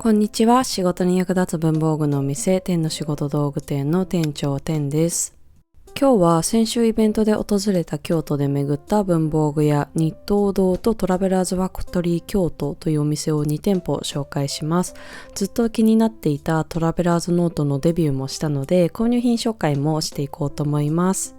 こんにちは。仕事に役立つ文房具のお店、天の仕事道具店の店長天です。今日は先週イベントで訪れた京都で巡った文房具屋日東堂とトラベラーズファクトリー京都というお店を2店舗紹介します。ずっと気になっていたトラベラーズノートのデビューもしたので、購入品紹介もしていこうと思います。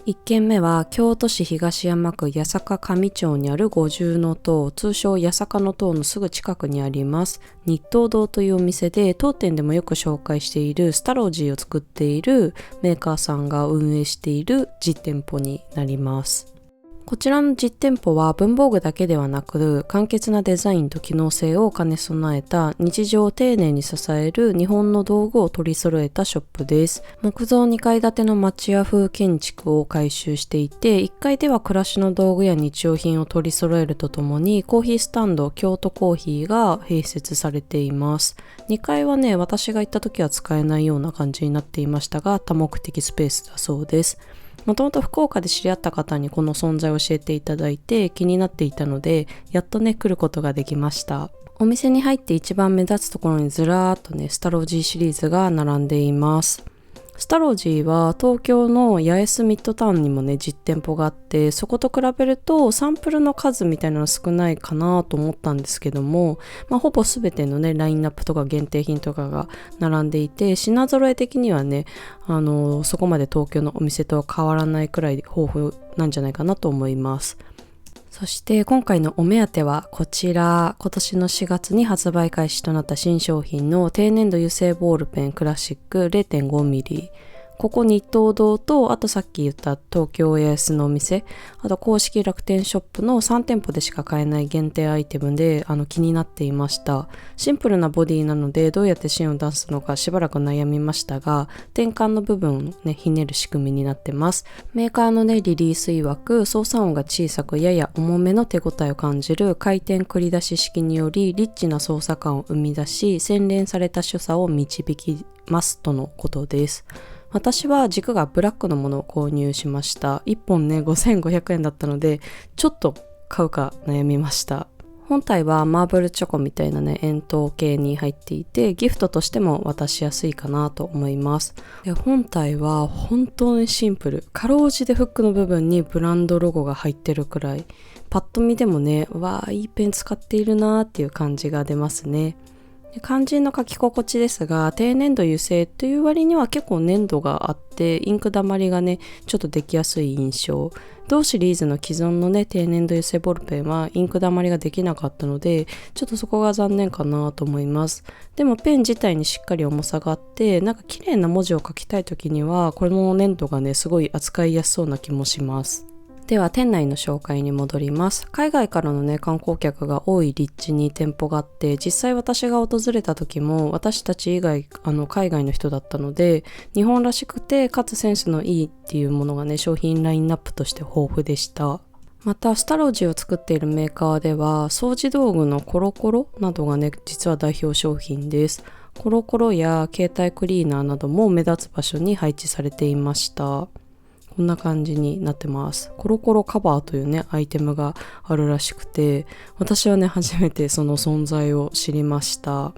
1軒目は京都市東山区八坂上町にある五重塔、通称八坂の塔のすぐ近くにあります日東堂というお店で、当店でもよく紹介しているスタロジーを作っているメーカーさんが運営している実店舗になります。こちらの実店舗は文房具だけではなく、簡潔なデザインと機能性を兼ね備えた日常を丁寧に支える日本の道具を取り揃えたショップです。木造2階建ての町屋風建築を改修していて、1階では暮らしの道具や日用品を取り揃えるとともに、コーヒースタンド京都コーヒーが併設されています。2階はね、私が行った時は使えないような感じになっていましたが、多目的スペースだそうです。もともと福岡で知り合った方にこの存在を教えていただいて気になっていたので、やっとね来ることができました。お店に入って一番目立つところにずらーっとねスタロジーシリーズが並んでいます。スタロジーは東京の八重洲ミッドタウンにもね実店舗があって、そこと比べるとサンプルの数みたいなの少ないかなと思ったんですけども、ほぼ全てのねラインナップとか限定品とかが並んでいて、品揃え的にはねそこまで東京のお店とは変わらないくらい豊富なんじゃないかなと思います。そして今回のお目当てはこちら、今年の4月に発売開始となった新商品の低粘土油性ボールペンクラシック 0.5mm。ここ日東堂と、あとさっき言った東京八重洲のお店、あと公式楽天ショップの3店舗でしか買えない限定アイテムで気になっていました。シンプルなボディなのでどうやって芯を出すのかしばらく悩みましたが、転換の部分をねひねる仕組みになってます。メーカーのねリリース曰く、操作音が小さくやや重めの手応えを感じる回転繰り出し式によりリッチな操作感を生み出し、洗練された所作を導きますとのことです。私は軸がブラックのものを購入しました。1本ね5500円だったので、ちょっと買うか悩みました。本体はマーブルチョコみたいなね円筒形に入っていて、ギフトとしても渡しやすいかなと思います。で、本体は本当にシンプル。かろうじてフックの部分にブランドロゴが入ってるくらい、パッと見でもね、わーいいペン使っているなーっていう感じが出ますね。肝心の書き心地ですが、低粘土油性という割には結構粘度があって、インク溜まりがねちょっとできやすい印象。同シリーズの既存のね低粘土油性ボールペンはインク溜まりができなかったので、ちょっとそこが残念かなと思います。でもペン自体にしっかり重さがあって、なんか綺麗な文字を書きたい時にはこの粘土がねすごい扱いやすそうな気もします。では店内の紹介に戻ります。海外からのね観光客が多い立地に店舗があって、実際私が訪れた時も私たち以外海外の人だったので、日本らしくてかつセンスのいいっていうものがね商品ラインナップとして豊富でした。またスタロジーを作っているメーカーでは掃除道具のコロコロなどがね実は代表商品です。コロコロや携帯クリーナーなども目立つ場所に配置されていました。こんな感じになってます。コロコロカバーというねアイテムがあるらしくて、私はね初めてその存在を知りました。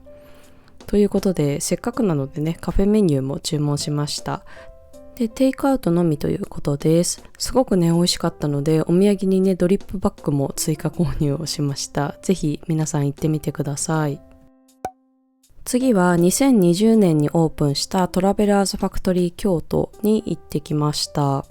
ということで、せっかくなのでねカフェメニューも注文しました。で、テイクアウトのみということです。すごくね美味しかったので、お土産にねドリップバッグも追加購入をしました。ぜひ皆さん行ってみてください。次は2020年にオープンしたトラベラーズファクトリー京都に行ってきました。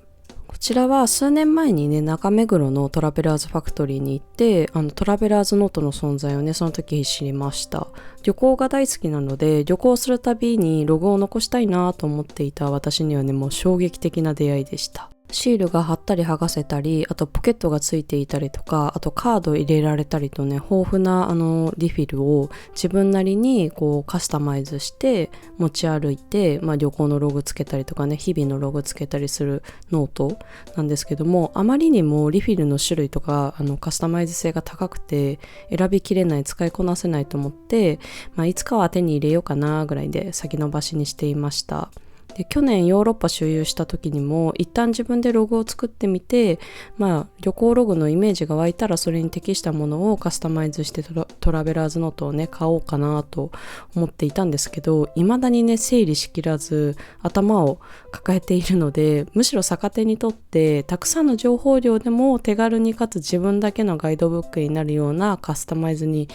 こちらは数年前にね中目黒のトラベラーズファクトリーに行って、トラベラーズノートの存在をねその時知りました。旅行が大好きなので、旅行するたびにログを残したいなと思っていた私にはねもう衝撃的な出会いでした。シールが貼ったり剥がせたり、あとポケットがついていたりとか、あとカード入れられたりとね、豊富なリフィルを自分なりにこうカスタマイズして持ち歩いて、旅行のログつけたりとかね、日々のログつけたりするノートなんですけども、あまりにもリフィルの種類とかカスタマイズ性が高くて選びきれない、使いこなせないと思って、いつかは手に入れようかなぐらいで先延ばしにしていました。で、去年ヨーロッパ周遊した時にも一旦自分でログを作ってみて、旅行ログのイメージが湧いたらそれに適したものをカスタマイズしてトラベラーズノートをね買おうかなと思っていたんですけど、未だにね整理しきらず頭を抱えているので、むしろ逆手にとってたくさんの情報量でも手軽にかつ自分だけのガイドブックになるようなカスタマイズに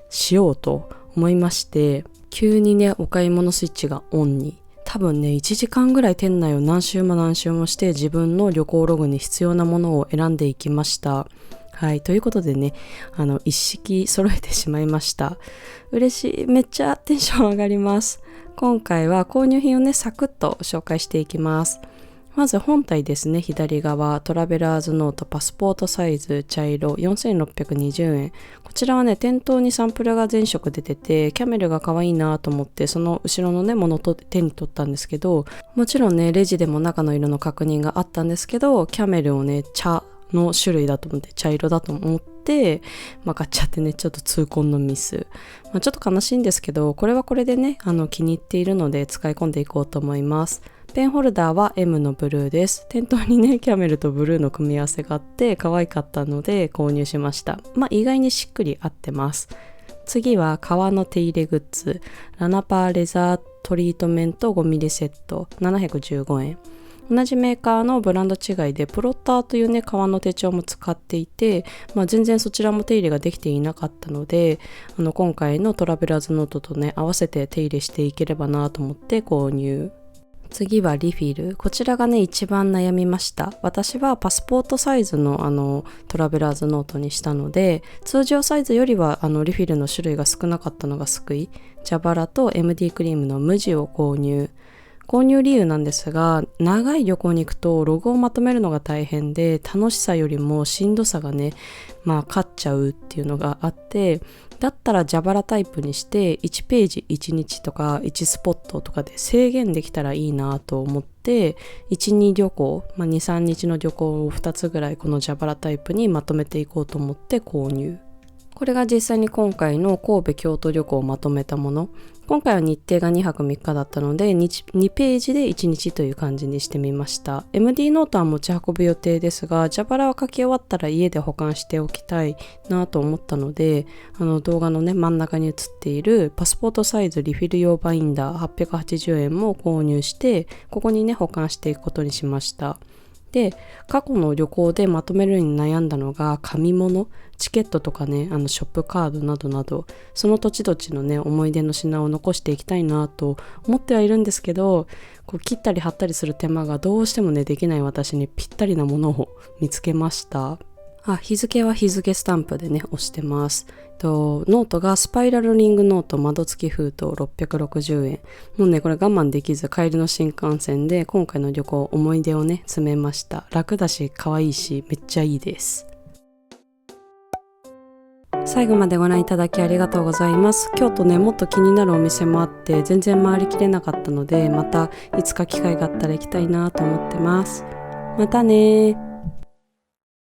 しようと思いまして、急にねお買い物スイッチがオンに。多分ね1時間ぐらい店内を何周もして自分の旅行ログに必要なものを選んでいきました。はい、ということでね一式揃えてしまいました。嬉しい、めっちゃテンション上がります。今回は購入品をねサクッと紹介していきます。まず本体ですね、左側トラベラーズノートパスポートサイズ茶色4620円。こちらはね店頭にサンプルが全色出ててキャメルが可愛いなと思ってその後ろのねものと手に取ったんですけど、もちろんねレジでも中の色の確認があったんですけど、キャメルをね茶の種類だと思って茶色だと思って買っちゃってね、ちょっと痛恨のミス。ちょっと悲しいんですけど、これはこれでね気に入っているので使い込んでいこうと思います。ペンホルダーは M のブルーです。店頭にねキャメルとブルーの組み合わせがあって可愛かったので購入しました。意外にしっくり合ってます。次は革の手入れグッズ、ラナパーレザートリートメント5ミリセット715円。同じメーカーのブランド違いでプロッターというね革の手帳も使っていて、全然そちらも手入れができていなかったので、今回のトラベラーズノートとね合わせて手入れしていければなと思って購入。次はリフィル。こちらがね一番悩みました。私はパスポートサイズのトラベラーズノートにしたので、通常サイズよりはリフィルの種類が少なかったのが救い、蛇腹と MD クリームの無地を購入。購入理由なんですが、長い旅行に行くとログをまとめるのが大変で、楽しさよりもしんどさがね勝っちゃうっていうのがあって、だったら蛇腹タイプにして1ページ1日とか1スポットとかで制限できたらいいなと思って、1、2旅行、2、3日の旅行を2つぐらいこの蛇腹タイプにまとめていこうと思って購入。これが実際に今回の神戸京都旅行をまとめたもの。今回は日程が2泊3日だったので 2ページで1日という感じにしてみました。 MD ノートは持ち運ぶ予定ですが、蛇腹は書き終わったら家で保管しておきたいなと思ったので、動画のね真ん中に写っているパスポートサイズリフィル用バインダー880円も購入して、ここにね保管していくことにしました。で、過去の旅行でまとめるに悩んだのが紙物、チケットとかね、ショップカードなどなど、その土地土地のね思い出の品を残していきたいなと思ってはいるんですけど、切ったり貼ったりする手間がどうしてもねできない私にぴったりなものを見つけました。日付は日付スタンプでね押してます。ノートがスパイラルリングノート窓付き封筒660円。もうねこれ我慢できず帰りの新幹線で今回の旅行思い出をね詰めました。楽だし可愛いしめっちゃいいです。最後までご覧いただきありがとうございます。京都ねもっと気になるお店もあって全然回りきれなかったので、またいつか機会があったら行きたいなと思ってます。またね。